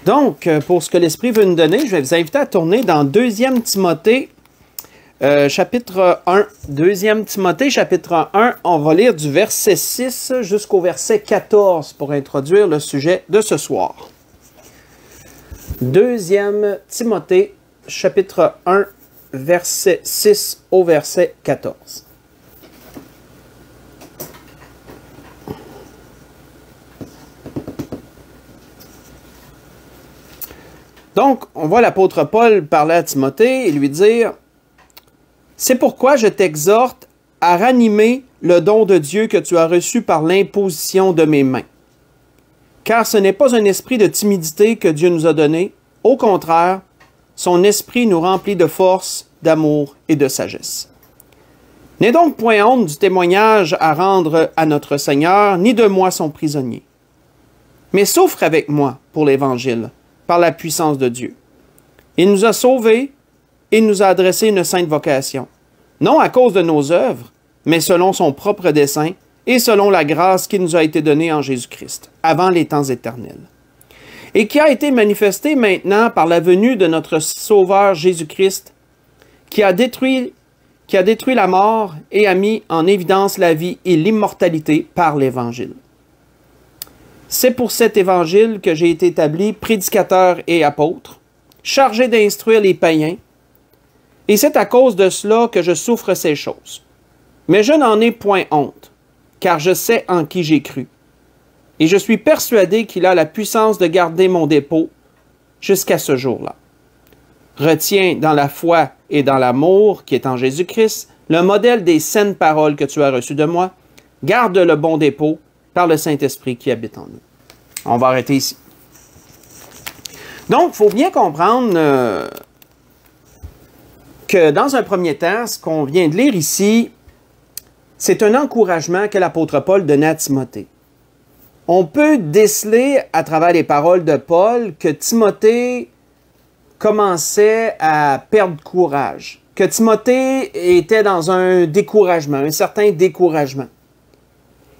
Donc, pour ce que l'Esprit veut nous donner, je vais vous inviter à tourner dans 2 Timothée, chapitre 1. 2 Timothée, chapitre 1, on va lire du verset 6 jusqu'au verset 14 pour introduire le sujet de ce soir. 2 Timothée, chapitre 1, verset 6 au verset 14. Donc, on voit l'apôtre Paul parler à Timothée et lui dire « C'est pourquoi je t'exhorte à ranimer le don de Dieu que tu as reçu par l'imposition de mes mains. Car ce n'est pas un esprit de timidité que Dieu nous a donné. Au contraire, son esprit nous remplit de force, d'amour et de sagesse. N'aie donc point honte du témoignage à rendre à notre Seigneur, ni de moi son prisonnier. Mais souffre avec moi pour l'Évangile, par la puissance de Dieu. Il nous a sauvés et nous a adressé une sainte vocation, non à cause de nos œuvres, mais selon son propre dessein et selon la grâce qui nous a été donnée en Jésus-Christ, avant les temps éternels, et qui a été manifestée maintenant par la venue de notre Sauveur Jésus-Christ, qui a détruit la mort et a mis en évidence la vie et l'immortalité par l'Évangile. C'est pour cet Évangile que j'ai été établi prédicateur et apôtre, chargé d'instruire les païens, et c'est à cause de cela que je souffre ces choses. Mais je n'en ai point honte, car je sais en qui j'ai cru, et je suis persuadé qu'il a la puissance de garder mon dépôt jusqu'à ce jour-là. Retiens dans la foi et dans l'amour qui est en Jésus-Christ le modèle des saines paroles que tu as reçues de moi. Garde le bon dépôt par le Saint-Esprit qui habite en nous. On va arrêter ici. Donc, il faut bien comprendre que dans un premier temps, ce qu'on vient de lire ici, c'est un encouragement que l'apôtre Paul donnait à Timothée. On peut déceler à travers les paroles de Paul que Timothée commençait à perdre courage, que Timothée était dans un découragement, un certain découragement.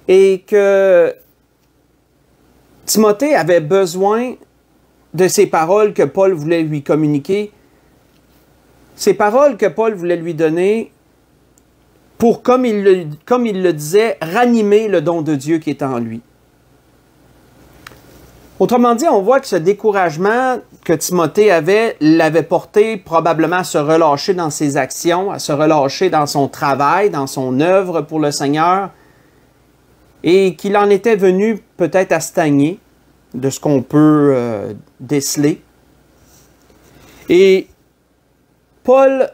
Et que Timothée avait besoin de ces paroles que Paul voulait lui communiquer, ces paroles que Paul voulait lui donner pour, comme il le disait, ranimer le don de Dieu qui est en lui. Autrement dit, on voit que ce découragement que Timothée avait l'avait porté probablement à se relâcher dans ses actions, à se relâcher dans son travail, dans son œuvre pour le Seigneur, et qu'il en était venu peut-être à stagner, de ce qu'on peut déceler. Et Paul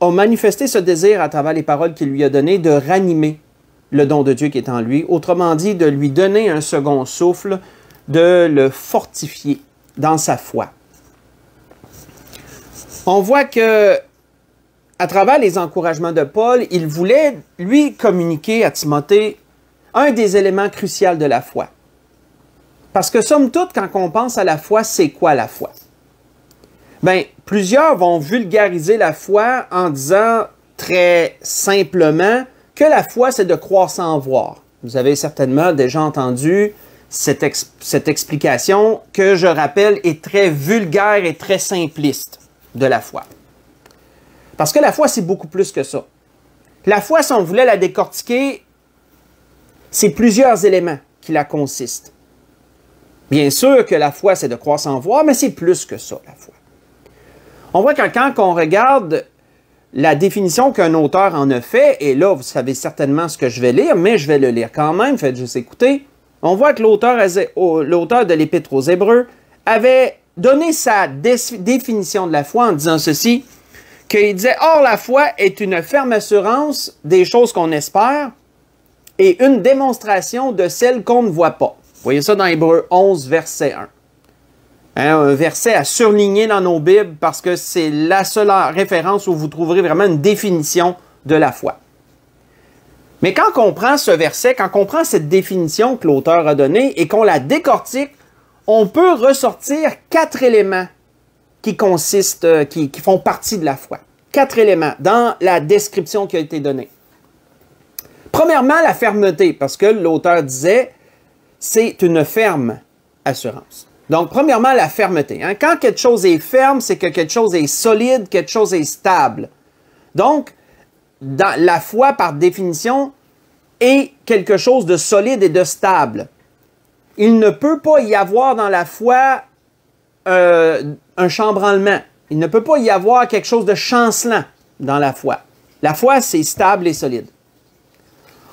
a manifesté ce désir à travers les paroles qu'il lui a données de ranimer le don de Dieu qui est en lui, autrement dit, de lui donner un second souffle, de le fortifier dans sa foi. On voit que à travers les encouragements de Paul, il voulait lui communiquer à Timothée un des éléments cruciaux de la foi. Parce que, somme toute, quand on pense à la foi, c'est quoi la foi? Bien, plusieurs vont vulgariser la foi en disant très simplement que la foi, c'est de croire sans voir. Vous avez certainement déjà entendu cette explication que, je rappelle, est très vulgaire et très simpliste de la foi. Parce que la foi, c'est beaucoup plus que ça. La foi, si on voulait la décortiquer, c'est plusieurs éléments qui la consistent. Bien sûr que la foi, c'est de croire sans voir, mais c'est plus que ça, la foi. On voit que quand on regarde la définition qu'un auteur en a fait, et là, vous savez certainement ce que je vais lire, mais je vais le lire quand même, faites juste écouter. On voit que l'auteur de l'Épître aux Hébreux avait donné sa définition de la foi en disant ceci, qu'il disait « Or, la foi est une ferme assurance des choses qu'on espère et une démonstration de celles qu'on ne voit pas. » Vous voyez ça dans Hébreux 11, verset 1. Un verset à surligner dans nos Bibles parce que c'est la seule référence où vous trouverez vraiment une définition de la foi. Mais quand on prend ce verset, quand on prend cette définition que l'auteur a donnée et qu'on la décortique, on peut ressortir 4 éléments qui consistent, qui font partie de la foi. 4 éléments dans la description qui a été donnée. Premièrement, la fermeté, parce que l'auteur disait, c'est une ferme assurance. Donc, premièrement, la fermeté. Hein. Quand quelque chose est ferme, c'est que quelque chose est solide, quelque chose est stable. Donc, dans la foi, par définition, est quelque chose de solide et de stable. Il ne peut pas y avoir dans la foi un chambranlement. Il ne peut pas y avoir quelque chose de chancelant dans la foi. La foi, c'est stable et solide.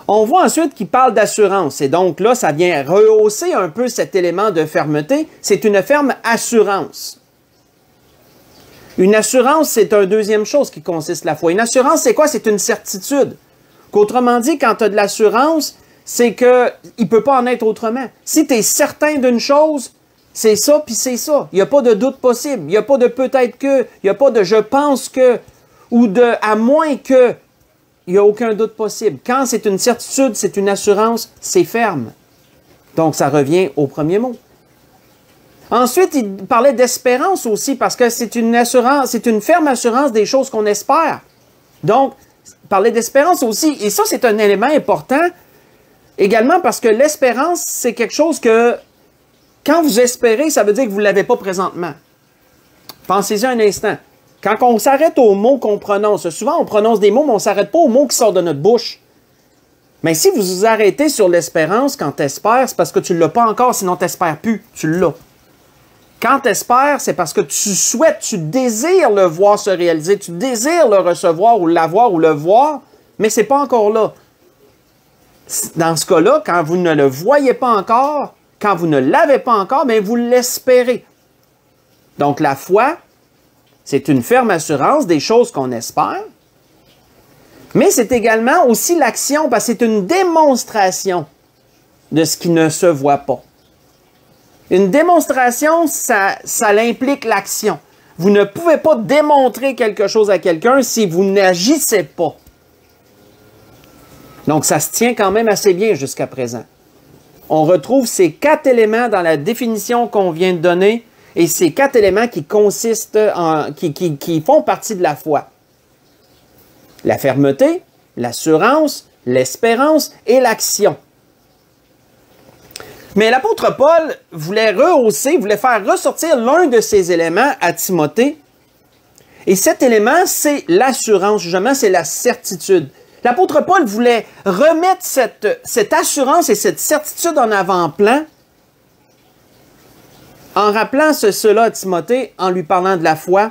On voit ensuite qu'il parle d'assurance. Et donc là, ça vient rehausser un peu cet élément de fermeté. C'est une ferme assurance. Une assurance, c'est une deuxième chose qui consiste la foi. Une assurance, c'est quoi? C'est une certitude. Qu'autrement dit, quand tu as de l'assurance, c'est qu'il ne peut pas en être autrement. Si tu es certain d'une chose, c'est ça, puis c'est ça. Il n'y a pas de doute possible. Il n'y a pas de peut-être que. Il n'y a pas de je pense que. Ou de à moins que. Il n'y a aucun doute possible. Quand c'est une certitude, c'est une assurance, c'est ferme. Donc, ça revient au premier mot. Ensuite, il parlait d'espérance aussi, parce que c'est une assurance, c'est une ferme assurance des choses qu'on espère. Donc, il parlait d'espérance aussi. Et ça, c'est un élément important également, parce que l'espérance, c'est quelque chose que, quand vous espérez, ça veut dire que vous ne l'avez pas présentement. Pensez-y un instant. Quand on s'arrête aux mots qu'on prononce, souvent on prononce des mots, mais on ne s'arrête pas aux mots qui sortent de notre bouche. Mais si vous vous arrêtez sur l'espérance quand tu espères, c'est parce que tu ne l'as pas encore, sinon tu n'espères plus, tu l'as. Quand tu espères, c'est parce que tu souhaites, tu désires le voir se réaliser, tu désires le recevoir ou l'avoir ou le voir, mais ce n'est pas encore là. Dans ce cas-là, quand vous ne le voyez pas encore, quand vous ne l'avez pas encore, mais vous l'espérez. Donc la foi, c'est une ferme assurance des choses qu'on espère, mais c'est également aussi l'action, parce que c'est une démonstration de ce qui ne se voit pas. Une démonstration, ça implique l'action. Vous ne pouvez pas démontrer quelque chose à quelqu'un si vous n'agissez pas. Donc, ça se tient quand même assez bien jusqu'à présent. On retrouve ces 4 éléments dans la définition qu'on vient de donner, et ces 4 éléments qui consistent qui font partie de la foi. La fermeté, l'assurance, l'espérance et l'action. Mais l'apôtre Paul voulait rehausser, voulait faire ressortir l'un de ces éléments à Timothée. Et cet élément, c'est l'assurance, justement, c'est la certitude. L'apôtre Paul voulait remettre cette assurance et cette certitude en avant-plan en rappelant cela à Timothée, en lui parlant de la foi.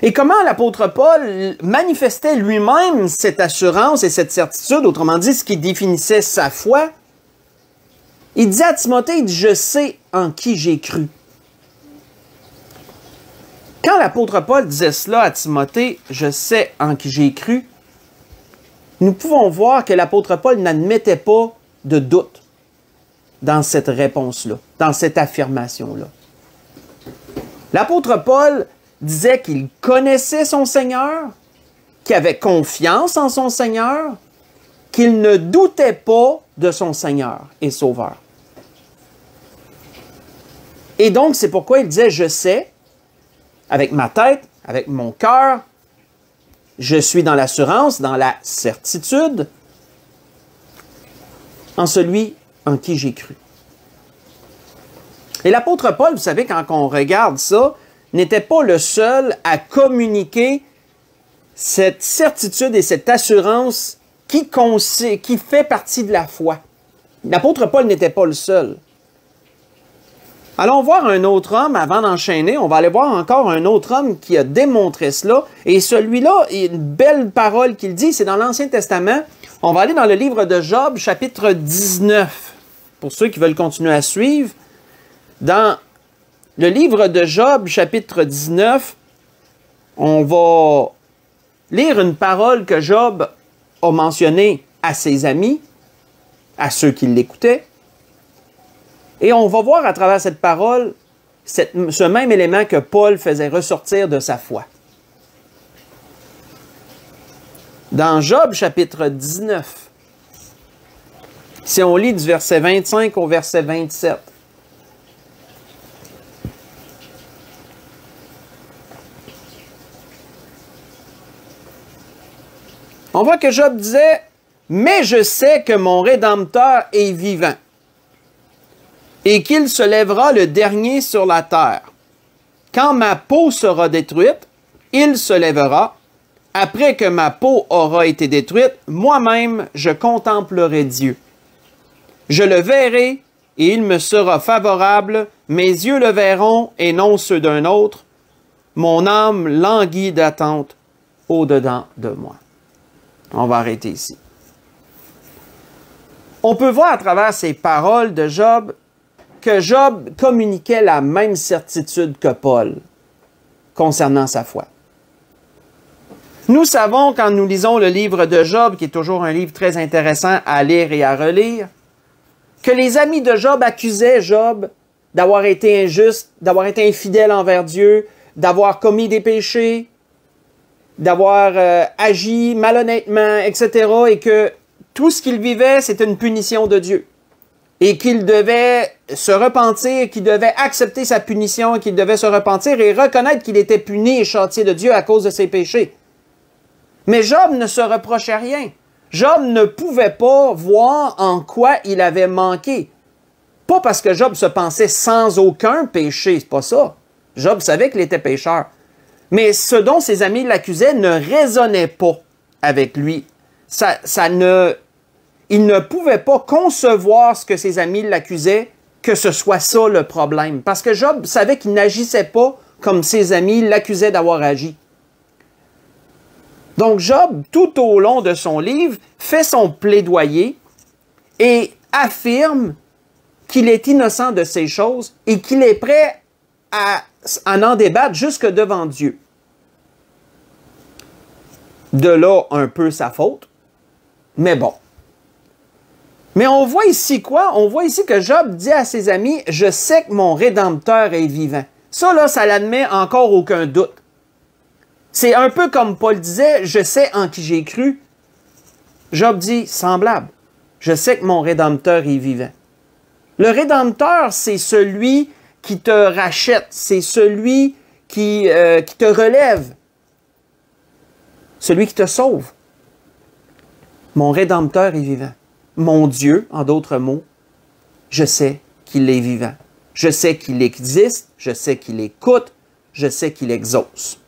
Et comment l'apôtre Paul manifestait lui-même cette assurance et cette certitude, autrement dit, ce qui définissait sa foi? Il disait à Timothée, il dit, « Je sais en qui j'ai cru. » Quand l'apôtre Paul disait cela à Timothée, « Je sais en qui j'ai cru », nous pouvons voir que l'apôtre Paul n'admettait pas de doute dans cette réponse-là, dans cette affirmation-là. L'apôtre Paul disait qu'il connaissait son Seigneur, qu'il avait confiance en son Seigneur, qu'il ne doutait pas de son Seigneur et Sauveur. Et donc, c'est pourquoi il disait « Je sais, avec ma tête, avec mon cœur, je suis dans l'assurance, dans la certitude, en celui en qui j'ai cru. » Et l'apôtre Paul, vous savez, quand on regarde ça, n'était pas le seul à communiquer cette certitude et cette assurance qui fait partie de la foi. L'apôtre Paul n'était pas le seul. Allons voir un autre homme, avant d'enchaîner, on va aller voir encore un autre homme qui a démontré cela. Et celui-là, une belle parole qu'il dit, c'est dans l'Ancien Testament. On va aller dans le livre de Job, chapitre 19. Pour ceux qui veulent continuer à suivre, dans le livre de Job, chapitre 19, on va lire une parole que Job a mentionnée à ses amis, à ceux qui l'écoutaient. Et on va voir à travers cette parole ce même élément que Paul faisait ressortir de sa foi. Dans Job, chapitre 19, si on lit du verset 25 au verset 27, on voit que Job disait « Mais je sais que mon Rédempteur est vivant. et qu'il se lèvera le dernier sur la terre. Quand ma peau sera détruite, il se lèvera. Après que ma peau aura été détruite, moi-même je contemplerai Dieu. Je le verrai et il me sera favorable, mes yeux le verront et non ceux d'un autre. Mon âme languit d'attente au-dedans de moi. On va arrêter ici. On peut voir à travers ces paroles de Job que Job communiquait la même certitude que Paul concernant sa foi. Nous savons, quand nous lisons le livre de Job, qui est toujours un livre très intéressant à lire et à relire, que les amis de Job accusaient Job d'avoir été injuste, d'avoir été infidèle envers Dieu, d'avoir commis des péchés, d'avoir agi malhonnêtement, etc., et que tout ce qu'il vivait, c'était une punition de Dieu. Et qu'il devait se repentir, qu'il devait accepter sa punition, qu'il devait se repentir et reconnaître qu'il était puni et châtié de Dieu à cause de ses péchés. Mais Job ne se reprochait rien. Job ne pouvait pas voir en quoi il avait manqué. Pas parce que Job se pensait sans aucun péché, c'est pas ça. Job savait qu'il était pécheur. Mais ce dont ses amis l'accusaient ne résonnait pas avec lui. Il ne pouvait pas concevoir ce que ses amis l'accusaient, que ce soit ça le problème. Parce que Job savait qu'il n'agissait pas comme ses amis l'accusaient d'avoir agi. Donc Job, tout au long de son livre, fait son plaidoyer et affirme qu'il est innocent de ces choses et qu'il est prêt à en débattre jusque devant Dieu. De là, un peu sa faute, mais bon. Mais on voit ici quoi? On voit ici que Job dit à ses amis, « Je sais que mon Rédempteur est vivant. » Ça, là, ça n'admet encore aucun doute. C'est un peu comme Paul disait, « Je sais en qui j'ai cru. » Job dit, semblable. « Je sais que mon Rédempteur est vivant. » Le Rédempteur, c'est celui qui te rachète, c'est celui qui te relève, celui qui te sauve. Mon Rédempteur est vivant. Mon Dieu, en d'autres mots, je sais qu'il est vivant. Je sais qu'il existe, je sais qu'il écoute, je sais qu'il exauce.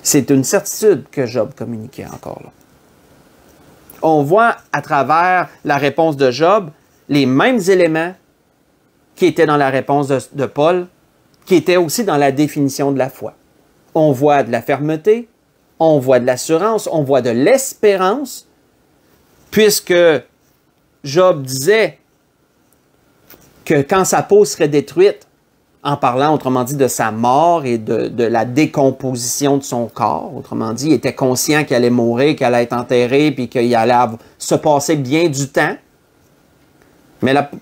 C'est une certitude que Job communiquait encore là. On voit à travers la réponse de Job les mêmes éléments qui étaient dans la réponse de Paul, qui étaient aussi dans la définition de la foi. On voit de la fermeté, on voit de l'assurance, on voit de l'espérance, puisque Job disait que quand sa peau serait détruite, en parlant, autrement dit, de sa mort et de la décomposition de son corps, autrement dit, il était conscient qu'il allait mourir, qu'il allait être enterré, puis qu'il allait se passer bien du temps.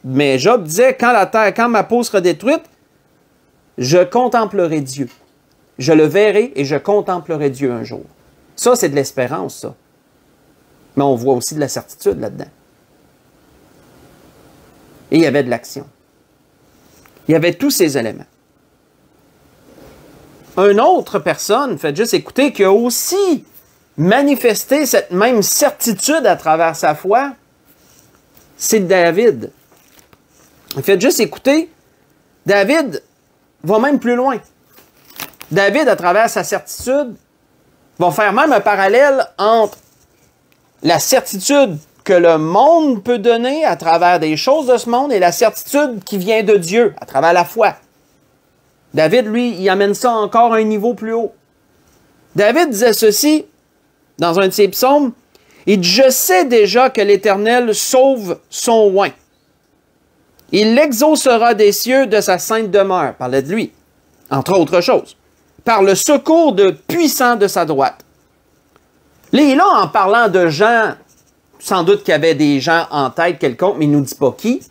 Mais Job disait, quand ma peau sera détruite, je contemplerai Dieu. Je le verrai et je contemplerai Dieu un jour. Ça, c'est de l'espérance, ça. Mais on voit aussi de la certitude là-dedans. Et il y avait de l'action. Il y avait tous ces éléments. Une autre personne, faites juste écouter, qui a aussi manifesté cette même certitude à travers sa foi, c'est David. Faites juste écouter, David va même plus loin. David, à travers sa certitude, va faire même un parallèle entre la certitude que le monde peut donner à travers des choses de ce monde et la certitude qui vient de Dieu à travers la foi. David, lui, il amène ça encore à un niveau plus haut. David disait ceci dans un de ses psaumes, il dit « Je sais déjà que l'Éternel sauve son oint. Il l'exaucera des cieux de sa sainte demeure. » Parlait de lui, entre autres choses. Par le secours puissant de sa droite. Là, en parlant de gens, sans doute qu'il y avait des gens en tête quelconque, mais il ne nous dit pas qui.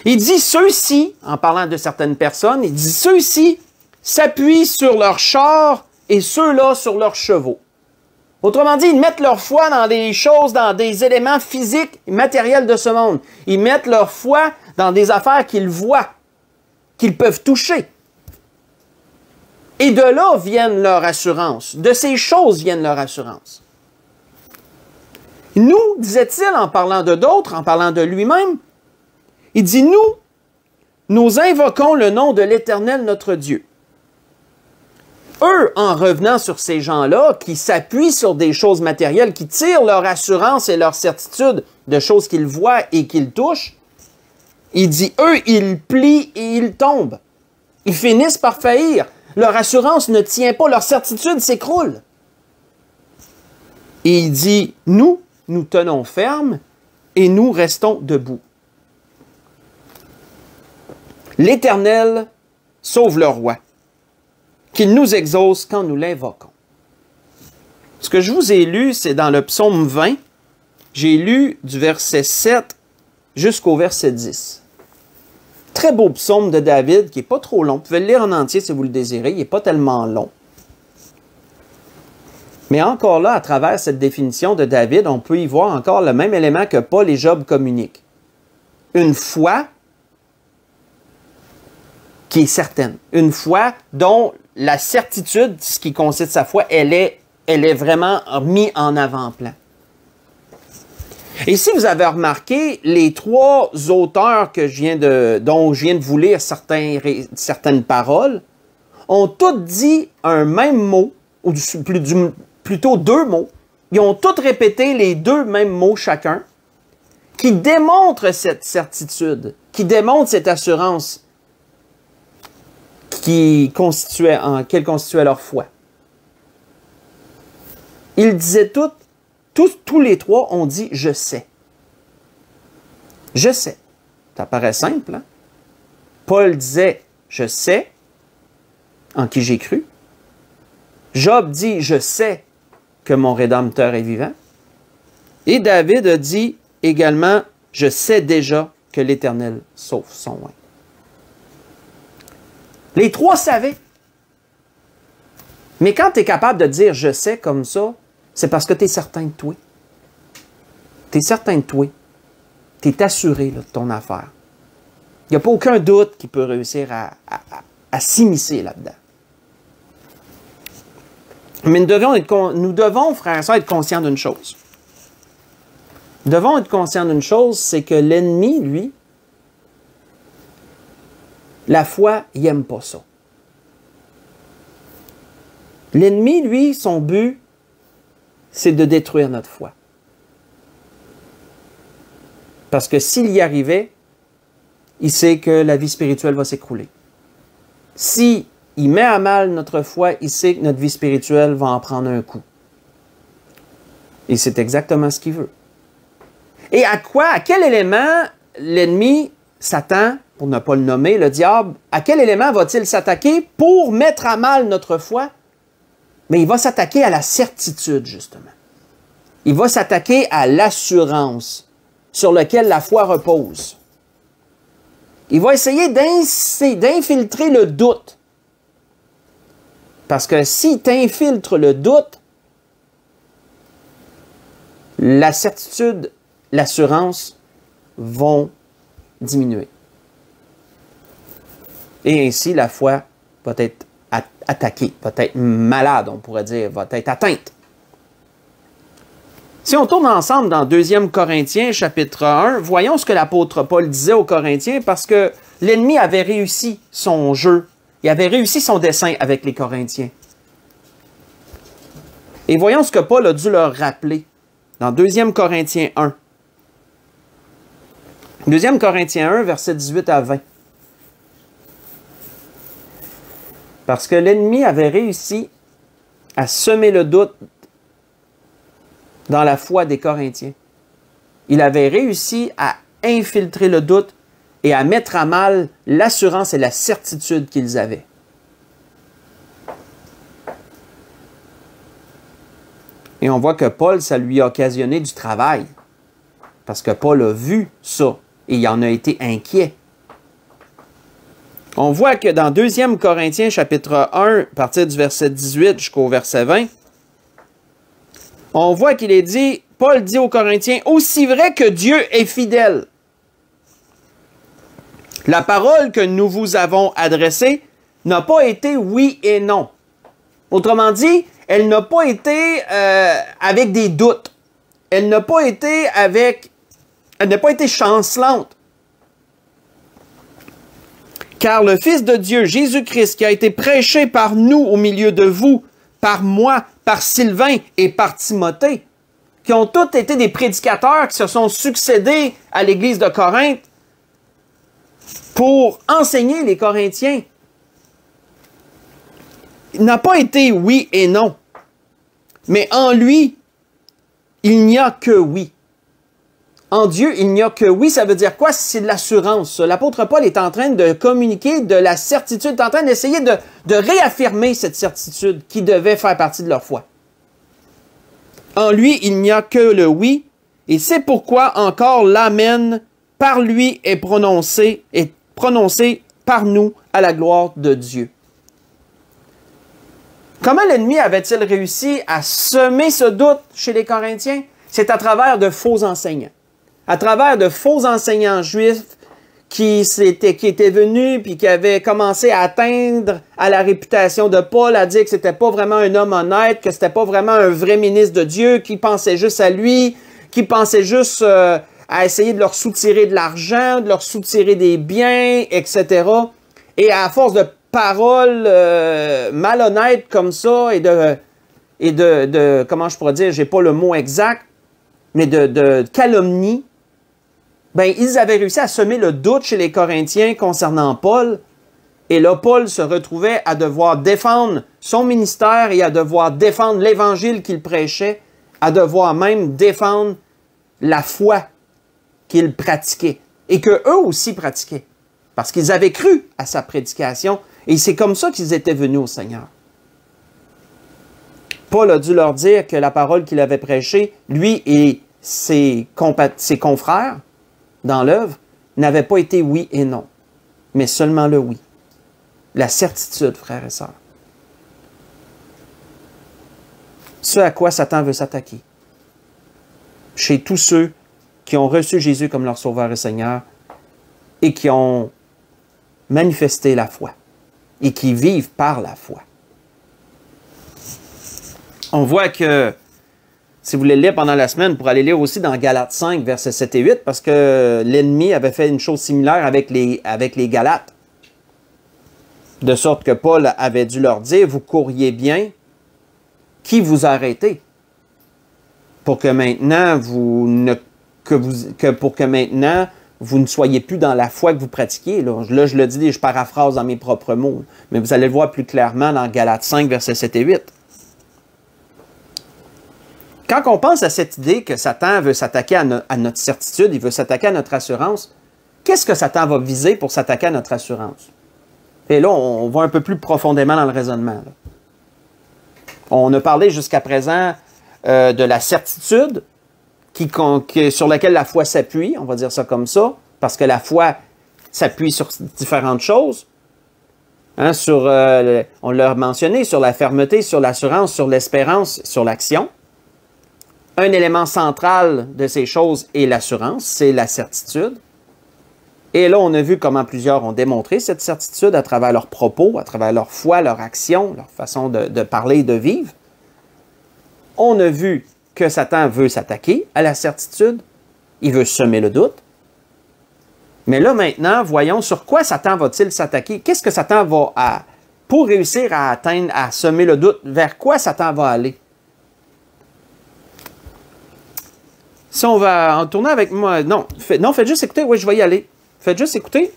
Il dit ceux-ci, en parlant de certaines personnes, il dit ceux-ci s'appuient sur leurs chars et ceux-là sur leurs chevaux. Autrement dit, ils mettent leur foi dans des choses, dans des éléments physiques et matériels de ce monde. Ils mettent leur foi dans des affaires qu'ils voient, qu'ils peuvent toucher. Et de là viennent leur assurance. De ces choses viennent leur assurance. Nous, disait-il en parlant de d'autres, en parlant de lui-même, Il dit, nous invoquons le nom de l'Éternel notre Dieu. Eux, en revenant sur ces gens-là, qui s'appuient sur des choses matérielles, qui tirent leur assurance et leur certitude de choses qu'ils voient et qu'ils touchent, il dit, eux, ils plient et ils tombent. Ils finissent par faillir. Leur assurance ne tient pas, leur certitude s'écroule. Et il dit, nous tenons ferme et nous restons debout. L'Éternel sauve le roi, qu'il nous exauce quand nous l'invoquons. Ce que je vous ai lu, c'est dans le psaume 20. J'ai lu du verset 7 jusqu'au verset 10. Très beau psaume de David qui n'est pas trop long. Vous pouvez le lire en entier si vous le désirez. Il n'est pas tellement long. Mais encore là, à travers cette définition de David, on peut y voir encore le même élément que Paul et Job communiquent. Une foi qui est certaine. Une foi dont la certitude, ce qui consiste sa foi, elle est vraiment mise en avant-plan. Et si vous avez remarqué, les trois auteurs dont je viens de vous lire certaines paroles, ont tous dit un même mot, ou plutôt deux mots. Ils ont tous répété les deux mêmes mots chacun, qui démontrent cette certitude, qui démontrent cette assurance qu'elle constituait leur foi. Ils disaient tous les trois ont dit « je sais ». Je sais. Ça paraît simple, hein? Paul disait « je sais en qui j'ai cru ». Job dit « je sais que mon Rédempteur est vivant ». Et David a dit également « je sais déjà que l'Éternel sauve son oint ». Les trois savaient. Mais quand tu es capable de dire « je sais » comme ça, c'est parce que tu es certain de toi. Tu es certain de toi. Tu es assuré là, de ton affaire. Il n'y a pas aucun doute qui peut réussir à s'immiscer là-dedans. Mais nous devons, frères et sœurs, être conscients d'une chose. Nous devons être conscients d'une chose, c'est que l'ennemi, lui, la foi, il n'aime pas ça. L'ennemi, lui, son but, c'est de détruire notre foi. Parce que s'il y arrivait, il sait que la vie spirituelle va s'écrouler. S'il met à mal notre foi, il sait que notre vie spirituelle va en prendre un coup. Et c'est exactement ce qu'il veut. Et à quel élément l'ennemi, Satan, pour ne pas le nommer, le diable, à quel élément va-t-il s'attaquer pour mettre à mal notre foi? Mais il va s'attaquer à la certitude, justement. Il va s'attaquer à l'assurance sur laquelle la foi repose. Il va essayer d'infiltrer le doute. Parce que si tu infiltres le doute, la certitude, l'assurance vont diminuer. Et ainsi, la foi va être attaquée, va être malade, on pourrait dire, va être atteinte. Si on tourne ensemble dans 2 Corinthiens, chapitre 1, voyons ce que l'apôtre Paul disait aux Corinthiens, parce que l'ennemi avait réussi son jeu, il avait réussi son dessein avec les Corinthiens. Et voyons ce que Paul a dû leur rappeler dans 2 Corinthiens 1. 2 Corinthiens 1, versets 18 à 20. Parce que l'ennemi avait réussi à semer le doute dans la foi des Corinthiens. Il avait réussi à infiltrer le doute et à mettre à mal l'assurance et la certitude qu'ils avaient. Et on voit que Paul, ça lui a occasionné du travail. Parce que Paul a vu ça et il en a été inquiet. On voit que dans 2 Corinthiens, chapitre 1, à partir du verset 18 jusqu'au verset 20, on voit qu'il est dit, Paul dit aux Corinthiens, « Aussi vrai que Dieu est fidèle, la parole que nous vous avons adressée n'a pas été oui et non. » Autrement dit, elle n'a pas été avec des doutes. Elle n'a pas été chancelante. Car le Fils de Dieu, Jésus-Christ, qui a été prêché par nous au milieu de vous, par moi, par Sylvain et par Timothée, qui ont tous été des prédicateurs qui se sont succédés à l'Église de Corinthe pour enseigner les Corinthiens. Il n'a pas été oui et non. Mais en lui, il n'y a que oui. En Dieu, il n'y a que oui. Ça veut dire quoi? C'est de l'assurance. L'apôtre Paul est en train de communiquer de la certitude, est en train d'essayer de réaffirmer cette certitude qui devait faire partie de leur foi. En lui, il n'y a que le oui. Et c'est pourquoi encore l'Amen par lui est prononcé par nous à la gloire de Dieu. Comment l'ennemi avait-il réussi à semer ce doute chez les Corinthiens? C'est à travers de faux enseignants. À travers de faux enseignants juifs qui étaient venus puis qui avaient commencé à atteindre à la réputation de Paul, à dire que c'était pas vraiment un homme honnête, que c'était pas vraiment un vrai ministre de Dieu, qui pensait juste à lui, qui pensait juste à essayer de leur soutirer de l'argent, de leur soutirer des biens, etc. Et à force de paroles malhonnêtes comme ça et de comment je pourrais dire, j'ai pas le mot exact, mais de calomnie, ben, ils avaient réussi à semer le doute chez les Corinthiens concernant Paul. Et là, Paul se retrouvait à devoir défendre son ministère et à devoir défendre l'évangile qu'il prêchait, à devoir même défendre la foi qu'il pratiquait et qu'eux aussi pratiquaient. Parce qu'ils avaient cru à sa prédication et c'est comme ça qu'ils étaient venus au Seigneur. Paul a dû leur dire que la parole qu'il avait prêchée, lui et ses confrères, dans l'œuvre, n'avait pas été oui et non, mais seulement le oui. La certitude, frères et sœurs. Ce à quoi Satan veut s'attaquer. Chez tous ceux qui ont reçu Jésus comme leur Sauveur et Seigneur et qui ont manifesté la foi et qui vivent par la foi. On voit que si vous voulez lire pendant la semaine, pour aller lire aussi dans Galates 5, versets 7 et 8, parce que l'ennemi avait fait une chose similaire avec les Galates. De sorte que Paul avait dû leur dire, vous courriez bien, qui vous a arrêté? Pour que maintenant, vous ne soyez plus dans la foi que vous pratiquiez. Là, je le dis, je paraphrase dans mes propres mots, mais vous allez le voir plus clairement dans Galates 5, versets 7 et 8. Quand on pense à cette idée que Satan veut s'attaquer à notre certitude, il veut s'attaquer à notre assurance, qu'est-ce que Satan va viser pour s'attaquer à notre assurance? Et là, on va un peu plus profondément dans le raisonnement. Là. On a parlé jusqu'à présent de la certitude sur laquelle la foi s'appuie, on va dire ça comme ça, parce que la foi s'appuie sur différentes choses. Hein, on l'a mentionné, sur la fermeté, sur l'assurance, sur l'espérance, sur l'action. Un élément central de ces choses est l'assurance, c'est la certitude. Et là, on a vu comment plusieurs ont démontré cette certitude à travers leurs propos, à travers leur foi, leur action, leur façon de parler et de vivre. On a vu que Satan veut s'attaquer à la certitude, il veut semer le doute. Mais là, maintenant, voyons sur quoi Satan va-t-il s'attaquer? Qu'est-ce que Satan va, pour réussir à atteindre, à semer le doute, vers quoi Satan va aller? Si on va en tourner avec moi... Non, faites juste écouter. Oui, je vais y aller. Faites juste écouter.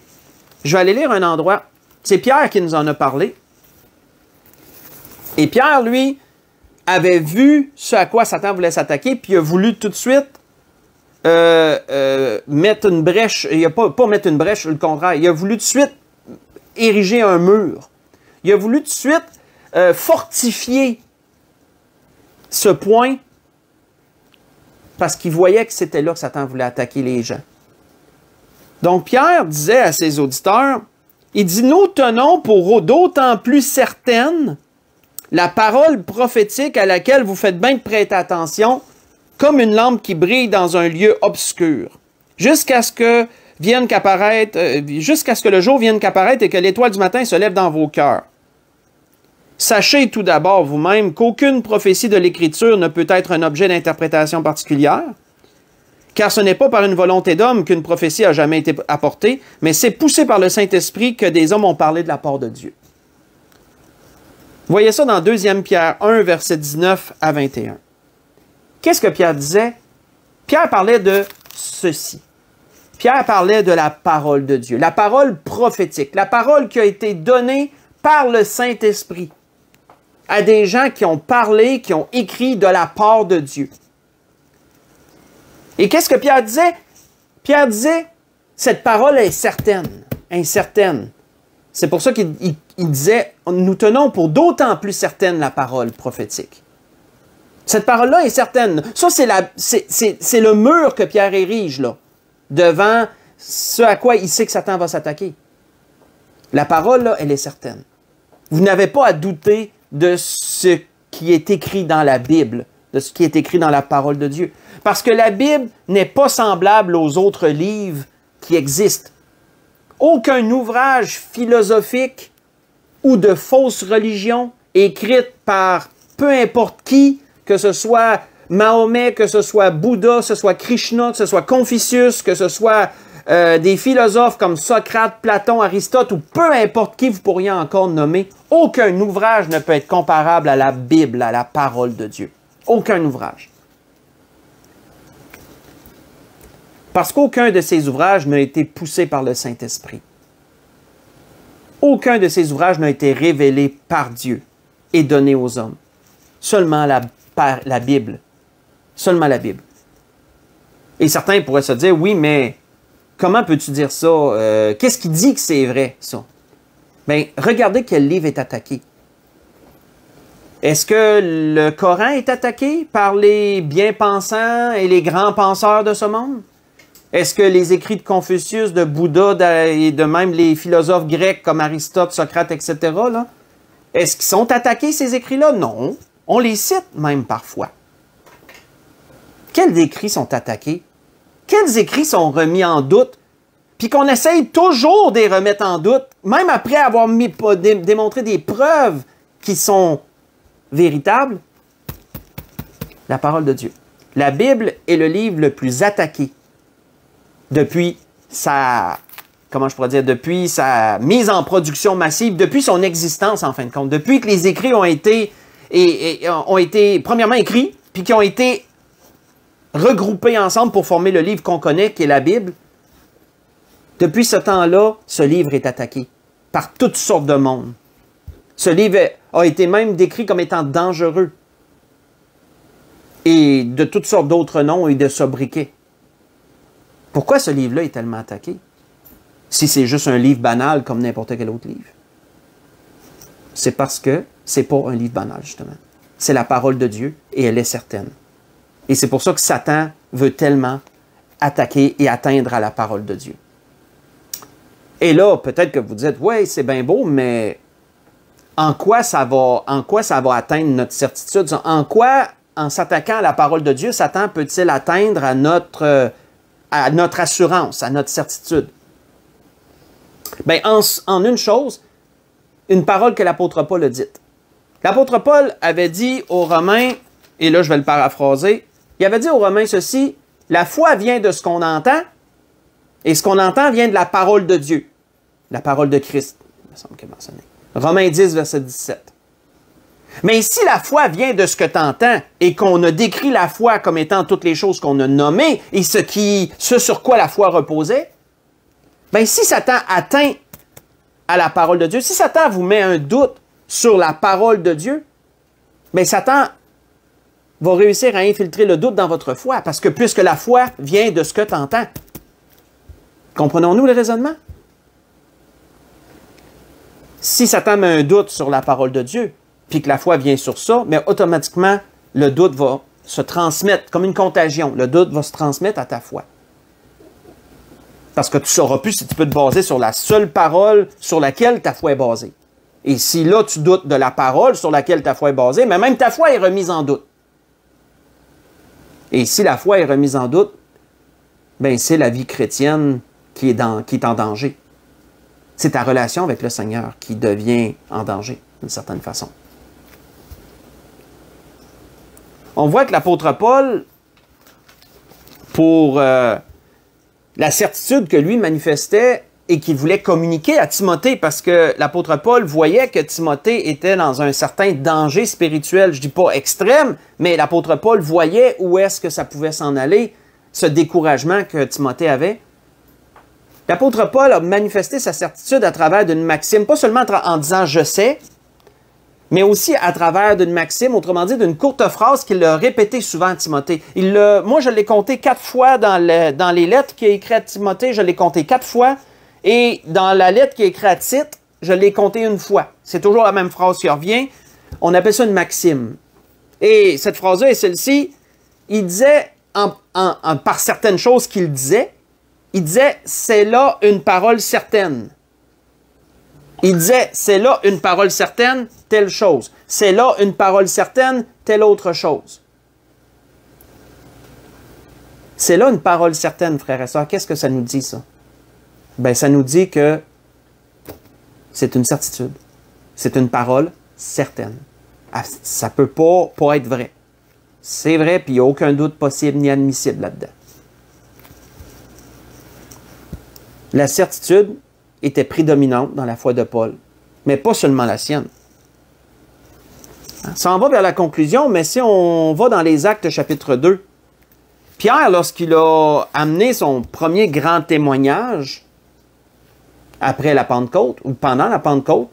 Je vais aller lire un endroit. C'est Pierre qui nous en a parlé. Et Pierre, lui, avait vu ce à quoi Satan voulait s'attaquer, puis il a voulu tout de suite mettre une brèche. Il n'a pas mettre une brèche, le contraire. Il a voulu tout de suite ériger un mur. Il a voulu tout de suite fortifier ce point parce qu'il voyait que c'était là que Satan voulait attaquer les gens. Donc, Pierre disait à ses auditeurs, il dit, nous tenons pour d'autant plus certaine la parole prophétique à laquelle vous faites bien de prêter attention, comme une lampe qui brille dans un lieu obscur, jusqu'à ce que le jour vienne qu'apparaître et que l'étoile du matin se lève dans vos cœurs. Sachez tout d'abord vous-même qu'aucune prophétie de l'Écriture ne peut être un objet d'interprétation particulière, Car ce n'est pas par une volonté d'homme qu'une prophétie a jamais été apportée, mais c'est poussé par le Saint-Esprit que des hommes ont parlé de la part de Dieu. Vous voyez ça dans 2 Pierre 1, versets 19 à 21. Qu'est-ce que Pierre disait? Pierre parlait de ceci. Pierre parlait de la parole de Dieu, la parole prophétique, la parole qui a été donnée par le Saint-Esprit à des gens qui ont parlé, qui ont écrit de la part de Dieu. Et qu'est-ce que Pierre disait? Pierre disait, cette parole est certaine, incertaine. C'est pour ça qu'il disait, nous tenons pour d'autant plus certaine la parole prophétique. Cette parole-là est certaine. Ça, c'est le mur que Pierre érige, là, devant ce à quoi il sait que Satan va s'attaquer. La parole, là, elle est certaine. Vous n'avez pas à douter de ce qui est écrit dans la Bible, de ce qui est écrit dans la parole de Dieu. Parce que la Bible n'est pas semblable aux autres livres qui existent. Aucun ouvrage philosophique ou de fausse religion écrite par peu importe qui, que ce soit Mahomet, que ce soit Bouddha, que ce soit Krishna, que ce soit Confucius, que ce soit des philosophes comme Socrate, Platon, Aristote, ou peu importe qui vous pourriez encore nommer, aucun ouvrage ne peut être comparable à la Bible, à la parole de Dieu. Aucun ouvrage. Parce qu'aucun de ces ouvrages n'a été poussé par le Saint-Esprit. Aucun de ces ouvrages n'a été révélé par Dieu et donné aux hommes. Seulement la Bible. Seulement la Bible. Et certains pourraient se dire, oui, mais comment peux-tu dire ça? Qu'est-ce qui dit que c'est vrai, ça? Bien, regardez quel livre est attaqué. Est-ce que le Coran est attaqué par les bien-pensants et les grands penseurs de ce monde? Est-ce que les écrits de Confucius, de Bouddha et de même les philosophes grecs comme Aristote, Socrate, etc., là, est-ce qu'ils sont attaqués, ces écrits-là? Non. On les cite même parfois. Quels écrits sont attaqués? Quels écrits sont remis en doute? Puis qu'on essaye toujours de les remettre en doute, même après avoir démontré des preuves qui sont véritables? La parole de Dieu. La Bible est le livre le plus attaqué depuis sa, depuis sa mise en production massive, depuis son existence en fin de compte, depuis que les écrits ont été premièrement écrits, puis qui ont été regroupés ensemble pour former le livre qu'on connaît, qui est la Bible. Depuis ce temps-là, ce livre est attaqué par toutes sortes de monde. Ce livre a été même décrit comme étant dangereux et de toutes sortes d'autres noms et de sobriquets. Pourquoi ce livre-là est tellement attaqué? Si c'est juste un livre banal comme n'importe quel autre livre. C'est parce que c'est pas un livre banal, justement. C'est la parole de Dieu et elle est certaine. Et c'est pour ça que Satan veut tellement attaquer et atteindre à la parole de Dieu. Et là, peut-être que vous dites, ouais, c'est bien beau, mais en quoi ça va atteindre notre certitude? En quoi, en s'attaquant à la parole de Dieu, Satan peut-il atteindre à notre assurance, à notre certitude? Bien, en une chose, une parole que l'apôtre Paul a dite. L'apôtre Paul avait dit aux Romains, et là je vais le paraphraser, il avait dit aux Romains ceci, la foi vient de ce qu'on entend, et ce qu'on entend vient de la parole de Dieu. La parole de Christ, il me semble qu'il a mentionné. Romains 10, verset 17. Mais si la foi vient de ce que tu entends et qu'on a décrit la foi comme étant toutes les choses qu'on a nommées et ce sur quoi la foi reposait, bien si Satan atteint à la parole de Dieu, si Satan vous met un doute sur la parole de Dieu, bien Satan va réussir à infiltrer le doute dans votre foi parce que puisque la foi vient de ce que tu entends. Comprenons-nous le raisonnement? Si Satan met un doute sur la parole de Dieu, puis que la foi vient sur ça, mais automatiquement, le doute va se transmettre comme une contagion. Le doute va se transmettre à ta foi. Parce que tu ne sauras plus si tu peux te baser sur la seule parole sur laquelle ta foi est basée. Et si là, tu doutes de la parole sur laquelle ta foi est basée, mais même ta foi est remise en doute. Et si la foi est remise en doute, ben c'est la vie chrétienne qui est en danger. C'est ta relation avec le Seigneur qui devient en danger, d'une certaine façon. On voit que l'apôtre Paul pour la certitude que lui manifestait et qu'il voulait communiquer à Timothée, parce que l'apôtre Paul voyait que Timothée était dans un certain danger spirituel. Je dis pas extrême, mais l'apôtre Paul voyait où est-ce que ça pouvait s'en aller, ce découragement que Timothée avait. L'apôtre Paul a manifesté sa certitude à travers d'une maxime, pas seulement en disant « je sais », mais aussi à travers d'une maxime, autrement dit, d'une courte phrase qu'il a répétée souvent à Timothée. Moi, je l'ai compté 4 fois dans les lettres qu'il a écrites à Timothée, je l'ai compté 4 fois, et dans la lettre qu'il a écrite à Tite, je l'ai compté 1 fois. C'est toujours la même phrase qui revient. On appelle ça une maxime. Et cette phrase-là est celle-ci. Il disait, par certaines choses qu'il disait, il disait, c'est là une parole certaine. Il disait, c'est là une parole certaine, telle chose. C'est là une parole certaine, telle autre chose. C'est là une parole certaine, frères et sœurs. Qu'est-ce que ça nous dit, ça? Ben, ça nous dit que c'est une certitude. C'est une parole certaine. Ça ne peut pas être vrai. C'est vrai, puis il n'y a aucun doute possible ni admissible là-dedans. La certitude était prédominante dans la foi de Paul, mais pas seulement la sienne. Ça en va vers la conclusion, mais si on va dans les Actes chapitre 2, Pierre, lorsqu'il a amené son premier grand témoignage, après la Pentecôte, ou pendant la Pentecôte,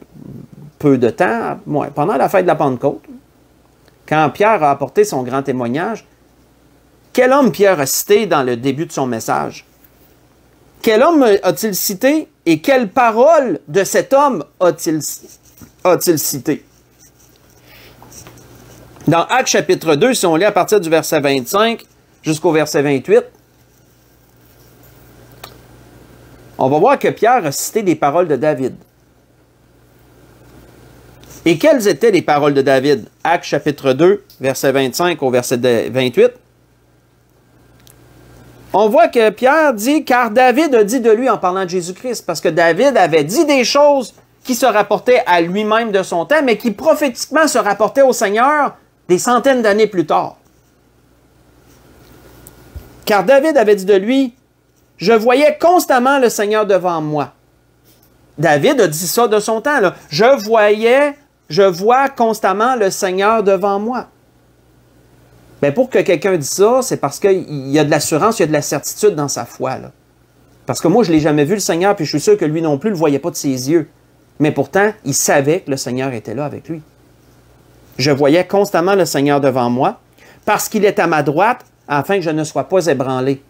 peu de temps, pendant la fête de la Pentecôte, quand Pierre a apporté son grand témoignage, quel homme Pierre a cité dans le début de son message? Quel homme a-t-il cité et quelle parole de cet homme a-t-il cité? Dans Actes chapitre 2, si on lit à partir du verset 25 jusqu'au verset 28, on va voir que Pierre a cité des paroles de David. Et quelles étaient les paroles de David? Actes chapitre 2, verset 25 au verset 28. On voit que Pierre dit, car David a dit de lui en parlant de Jésus-Christ, parce que David avait dit des choses qui se rapportaient à lui-même de son temps, mais qui prophétiquement se rapportaient au Seigneur des centaines d'années plus tard. Car David avait dit de lui, je voyais constamment le Seigneur devant moi. David a dit ça de son temps, là. Je vois constamment le Seigneur devant moi. Bien, pour que quelqu'un dise ça, c'est parce qu'il y a de l'assurance, il y a de la certitude dans sa foi, là. Parce que moi, je ne l'ai jamais vu, le Seigneur, puis je suis sûr que lui non plus ne le voyait pas de ses yeux. Mais pourtant, il savait que le Seigneur était là avec lui. Je voyais constamment le Seigneur devant moi, parce qu'il est à ma droite, afin que je ne sois pas ébranlé.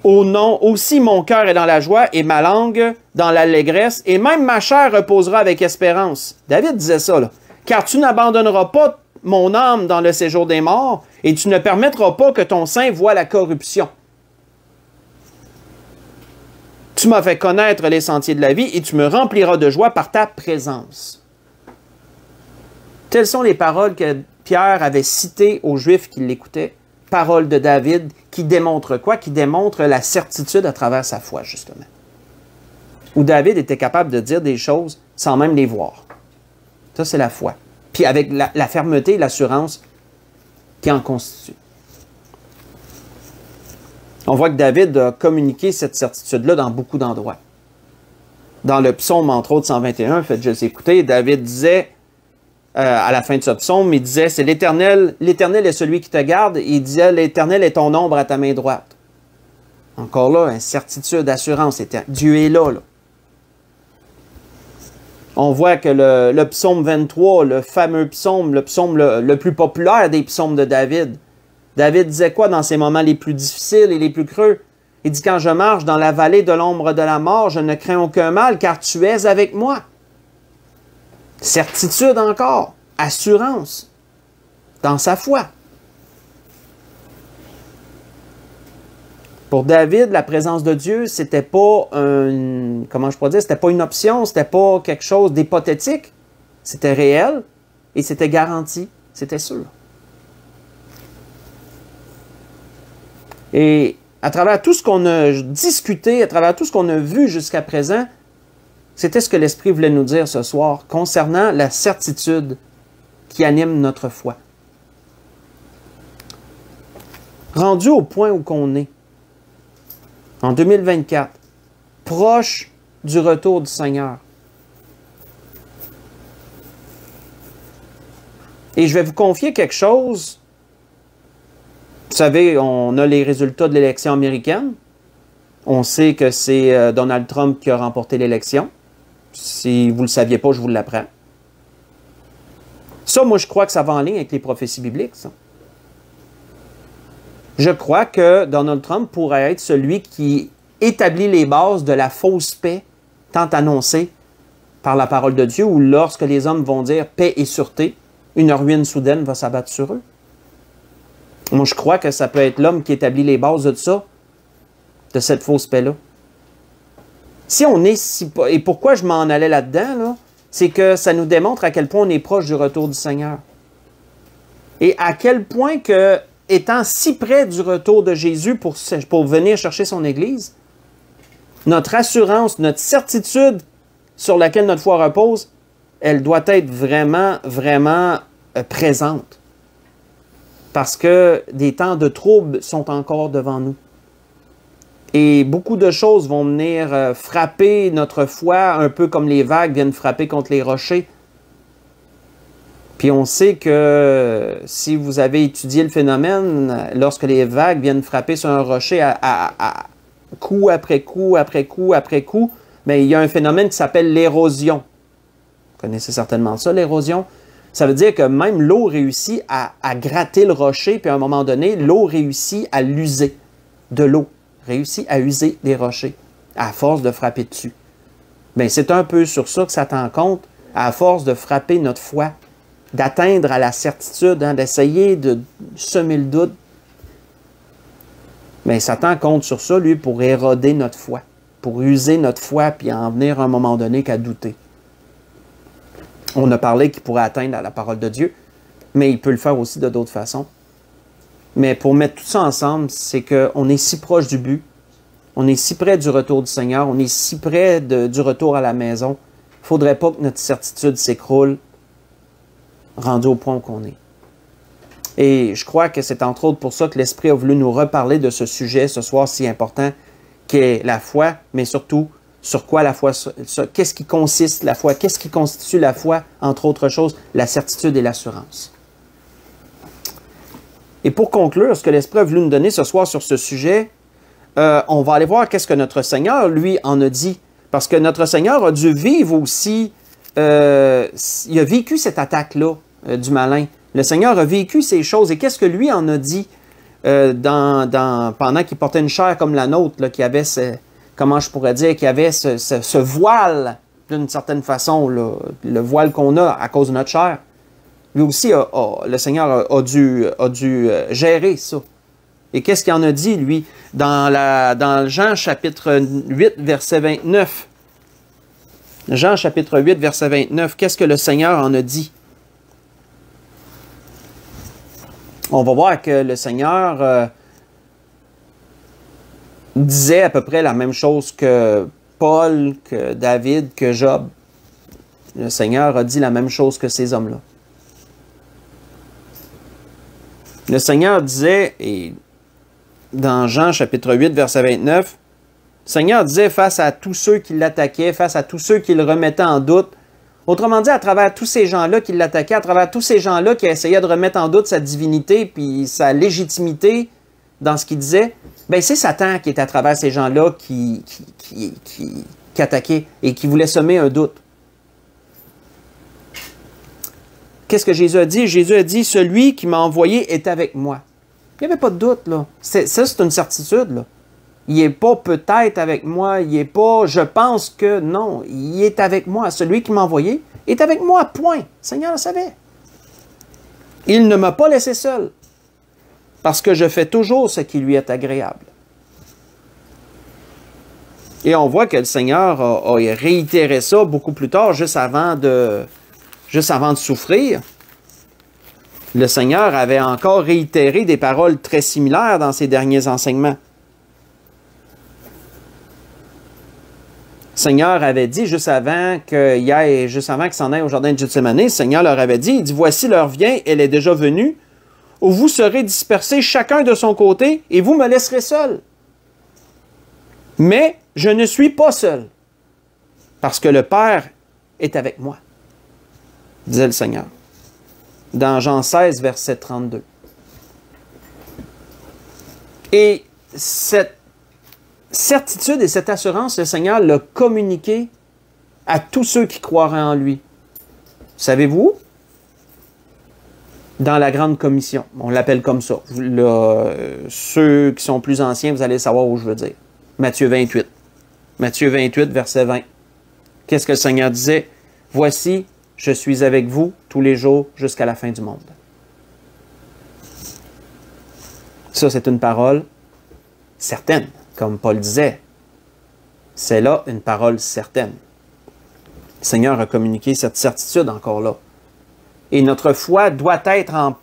Aussi mon cœur est dans la joie et ma langue dans l'allégresse, et même ma chair reposera avec espérance. David disait ça, là. Car tu n'abandonneras pas mon âme dans le séjour des morts, et tu ne permettras pas que ton sein voie la corruption. Tu m'as fait connaître les sentiers de la vie, et tu me rempliras de joie par ta présence. Telles sont les paroles que Pierre avait citées aux Juifs qui l'écoutaient. Paroles de David qui démontrent quoi? Qui démontrent la certitude à travers sa foi, justement. Où David était capable de dire des choses sans même les voir. Ça, c'est la foi. Puis avec la fermeté et l'assurance qui en constitue. On voit que David a communiqué cette certitude-là dans beaucoup d'endroits. Dans le psaume, entre autres, 121, faites juste écouter, David disait, à la fin de ce psaume, il disait, c'est l'Éternel est celui qui te garde, et il disait, l'Éternel est ton ombre à ta main droite. Encore là, incertitude, assurance, Dieu est là, là. On voit que le psaume 23, le fameux psaume, le psaume le plus populaire des psaumes de David, David disait quoi dans ces moments les plus difficiles et les plus creux? Il dit, quand je marche dans la vallée de l'ombre de la mort, je ne crains aucun mal, car tu es avec moi. Certitude encore, assurance dans sa foi. Pour David, la présence de Dieu, c'était pas c'était pas une option, c'était pas quelque chose d'hypothétique. C'était réel et c'était garanti, c'était sûr. Et à travers tout ce qu'on a discuté, à travers tout ce qu'on a vu jusqu'à présent, c'était ce que l'Esprit voulait nous dire ce soir concernant la certitude qui anime notre foi. Rendu au point où qu'on est, en 2024, proche du retour du Seigneur. Et je vais vous confier quelque chose. Vous savez, on a les résultats de l'élection américaine. On sait que c'est Donald Trump qui a remporté l'élection. Si vous ne le saviez pas, je vous l'apprends. Ça, moi, je crois que ça va en ligne avec les prophéties bibliques, ça. Je crois que Donald Trump pourrait être celui qui établit les bases de la fausse paix tant annoncée par la parole de Dieu, où lorsque les hommes vont dire paix et sûreté, une ruine soudaine va s'abattre sur eux. Moi, je crois que ça peut être l'homme qui établit les bases de ça, de cette fausse paix-là. Si on est si... Et pourquoi je m'en allais là-dedans, là, c'est que ça nous démontre à quel point on est proche du retour du Seigneur. Et à quel point que, étant si près du retour de Jésus pour venir chercher son Église, notre assurance, notre certitude sur laquelle notre foi repose, elle doit être vraiment, vraiment présente. Parce que des temps de trouble sont encore devant nous. Et beaucoup de choses vont venir frapper notre foi, un peu comme les vagues viennent frapper contre les rochers. Puis on sait que si vous avez étudié le phénomène, lorsque les vagues viennent frapper sur un rocher à coup après coup, après coup, après coup, bien, il y a un phénomène qui s'appelle l'érosion. Vous connaissez certainement ça, l'érosion. Ça veut dire que même l'eau réussit à gratter le rocher, puis à un moment donné, l'eau réussit à l'user de l'eau, réussit à user des rochers, à force de frapper dessus. Bien, c'est un peu sur ça que Satan compte, à force de frapper notre foi, d'atteindre à la certitude, hein, d'essayer de semer le doute. Bien, Satan compte sur ça, lui, pour éroder notre foi, pour user notre foi, puis en venir à un moment donné qu'à douter. On a parlé qu'il pourrait atteindre à la parole de Dieu, mais il peut le faire aussi de d'autres façons. Mais pour mettre tout ça ensemble, c'est qu'on est si proche du but, on est si près du retour du Seigneur, on est si près du retour à la maison, il ne faudrait pas que notre certitude s'écroule, rendu au point où on est. Et je crois que c'est entre autres pour ça que l'Esprit a voulu nous reparler de ce sujet ce soir si important, qu'est la foi, mais surtout, sur quoi la foi, qu'est-ce qui consiste la foi, qu'est-ce qui constitue la foi, entre autres choses, la certitude et l'assurance. Et pour conclure, ce que l'Esprit a voulu nous donner ce soir sur ce sujet, on va aller voir qu'est-ce que notre Seigneur, lui, en a dit. Parce que notre Seigneur a dû vivre aussi, il a vécu cette attaque-là du malin. Le Seigneur a vécu ces choses. Et qu'est-ce que lui en a dit pendant qu'il portait une chair comme la nôtre, là, qui avait comment je pourrais dire, qu'il y avait ce voile, d'une certaine façon, là, le voile qu'on a à cause de notre chair. Lui aussi, le Seigneur a dû gérer ça. Et qu'est-ce qu'il en a dit, lui, dans Jean chapitre 8, verset 29? Jean chapitre 8, verset 29, qu'est-ce que le Seigneur en a dit? On va voir que le Seigneur disait à peu près la même chose que Paul, que David, que Job. Le Seigneur a dit la même chose que ces hommes-là. Le Seigneur disait, et dans Jean chapitre 8, verset 29, le Seigneur disait face à tous ceux qui l'attaquaient, face à tous ceux qui le remettaient en doute, autrement dit, à travers tous ces gens-là qui l'attaquaient, à travers tous ces gens-là qui essayaient de remettre en doute sa divinité puis sa légitimité dans ce qu'il disait, bien, c'est Satan qui est à travers ces gens-là qui attaquait et qui voulait semer un doute. Qu'est-ce que Jésus a dit? Jésus a dit, celui qui m'a envoyé est avec moi. Il n'y avait pas de doute, là. Ça, c'est une certitude, là. Il n'est pas peut-être avec moi, il n'est pas je pense que, non, il est avec moi. Celui qui m'a envoyé est avec moi, point. Le Seigneur le savait. Il ne m'a pas laissé seul, parce que je fais toujours ce qui lui est agréable. Et on voit que le Seigneur a réitéré ça beaucoup plus tard, juste avant de souffrir. Le Seigneur avait encore réitéré des paroles très similaires dans ses derniers enseignements. Le Seigneur avait dit, juste avant qu'il s'en aille au jardin de Gethsémani, le Seigneur leur avait dit, il dit, voici l'heure vient, elle est déjà venue, où vous serez dispersés chacun de son côté et vous me laisserez seul. Mais je ne suis pas seul, parce que le Père est avec moi, disait le Seigneur. Dans Jean 16, verset 32. Et cette certitude et cette assurance, le Seigneur l'a communiquée à tous ceux qui croiraient en lui. Savez-vous? Dans la Grande Commission. On l'appelle comme ça. Là, ceux qui sont plus anciens, vous allez savoir où je veux dire. Matthieu 28. Matthieu 28, verset 20. Qu'est-ce que le Seigneur disait? « Voici, je suis avec vous tous les jours jusqu'à la fin du monde. » Ça, c'est une parole certaine, comme Paul disait. C'est là une parole certaine. Le Seigneur a communiqué cette certitude encore là. Et notre foi doit être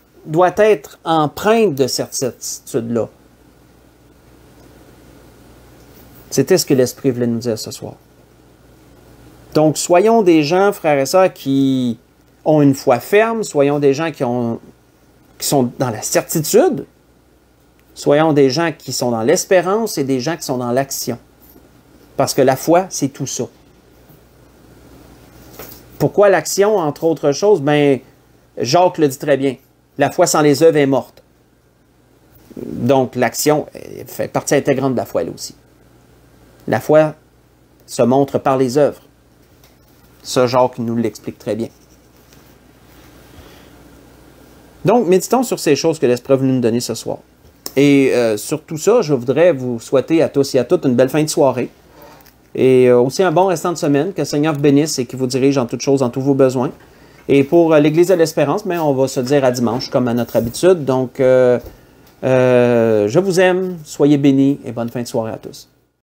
empreinte de cette certitude-là. C'était ce que l'Esprit voulait nous dire ce soir. Donc, soyons des gens, frères et sœurs, qui ont une foi ferme, soyons des gens qui sont dans la certitude, soyons des gens qui sont dans l'espérance et des gens qui sont dans l'action. Parce que la foi, c'est tout ça. Pourquoi l'action, entre autres choses? Ben, Jacques le dit très bien. La foi sans les œuvres est morte. Donc, l'action fait partie intégrante de la foi, elle aussi. La foi se montre par les œuvres. Ça, Jacques nous l'explique très bien. Donc, méditons sur ces choses que l'Esprit veut nous donner ce soir. Et sur tout ça, je voudrais vous souhaiter à tous et à toutes une belle fin de soirée. Et aussi un bon restant de semaine. Que le Seigneur vous bénisse et qu'il vous dirige en toutes choses, en tous vos besoins. Et pour l'Église de l'Espérance, ben, on va se dire à dimanche, comme à notre habitude. Donc, je vous aime, soyez bénis et bonne fin de soirée à tous.